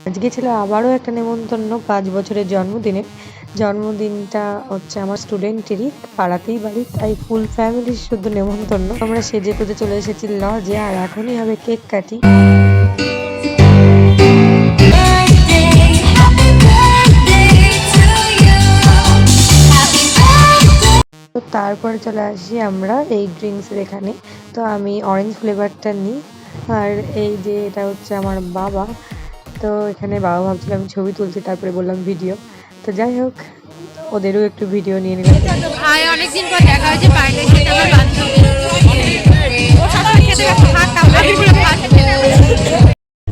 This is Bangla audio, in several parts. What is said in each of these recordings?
আজকে ছিল আবারও একটা নেমন্তন্ন ৫ বছরের জন্মদিনটা হচ্ছে আমার স্টুডেন্টেরই, পাড়াতেই বাড়ি, তাই ফুল ফ্যামিলির শুধু নেমন্তন্ন। আমরা সেজে গুজে চলে এসেছি লজে, আর এখনই হবে কেক কাটি। তো তারপরে চলে আসি আমরা এই ড্রিঙ্কসের এখানে। তো আমি অরেঞ্জ ফ্লেভারটা নিই, আর এই যে এটা হচ্ছে আমার বাবা। তো এখানে বাবা ভাবছিল আমি ছবি তুলছি, তারপরে বললাম ভিডিও। তো যাই হোক, ওদেরও একটু ভিডিও নিয়ে নিলাম। ভাই অনেকদিন পর দেখা হয়েছে, বাইরে সেটা আমার বান্ধবী ওর সাথে খেতে থাকতাম।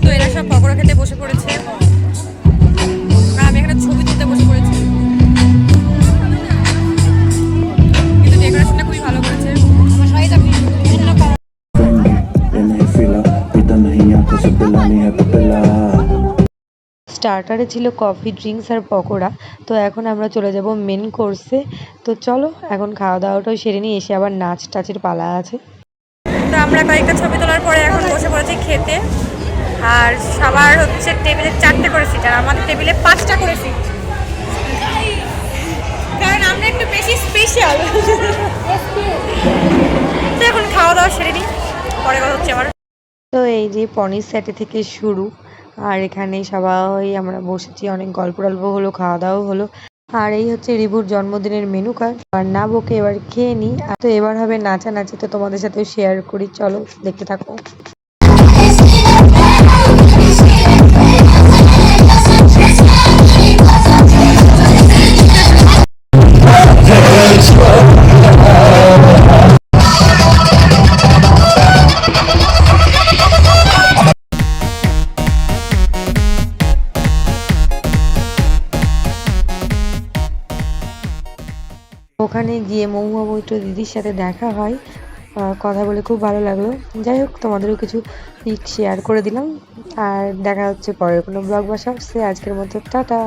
তো এরা সব পকোড়া খেতে বসে পড়েছে, আর আমি এখানে ছবি তুলতে বসে পড়েছি। কিন্তু ডেকোরেশনটা খুবই ভালো করেছে। স্টার্টারে ছিল কফি, ড্রিঙ্কস আর পকোড়া। তো এখন আমরা চলে যাব মেন কোর্সে। তো চলো এখন খাওয়া দাওয়াটাও সেরে নিয়ে এসে আবার নাচ টাচের পালা আছে। তো আমরা কয়েকটা ছবি তোলার পরে এখন বসে পড়েছি খেতে। আর সবার হচ্ছে টেবিলে 4টে করে সিট, আর আমাদের টেবিলে 5টা করে সিট, কারণ আমরা একটু বেশি স্পেশাল। তো এখন খাওয়া দাওয়া সেরে নিই, পরে কথা হচ্ছে আবার। তো এই যে পনির সেটে থেকে শুরু, আর এখানে সবাই আমরা বসেছি, অনেক গল্প টল্প হলো, খাওয়া দাওয়া হলো। আর এই হচ্ছে রিভুর জন্মদিনের মেনু কার্ড। আর না বকে এবার খেয়ে নিই। তো এবার হবে নাচানাচি, তো তোমাদের সাথেও শেয়ার করি, চলো দেখতে থাকো। ওখানে গিয়ে মহুয়া মৈত্র দিদির সাথে দেখা হয়, কথা বলে খুব ভালো লাগলো। যাই হোক, তোমাদেরও কিছু পিক শেয়ার করে দিলাম। আর দেখা হচ্ছে পরের কোনো ব্লগ বা শর্টসে। আজকের মতো টাটা।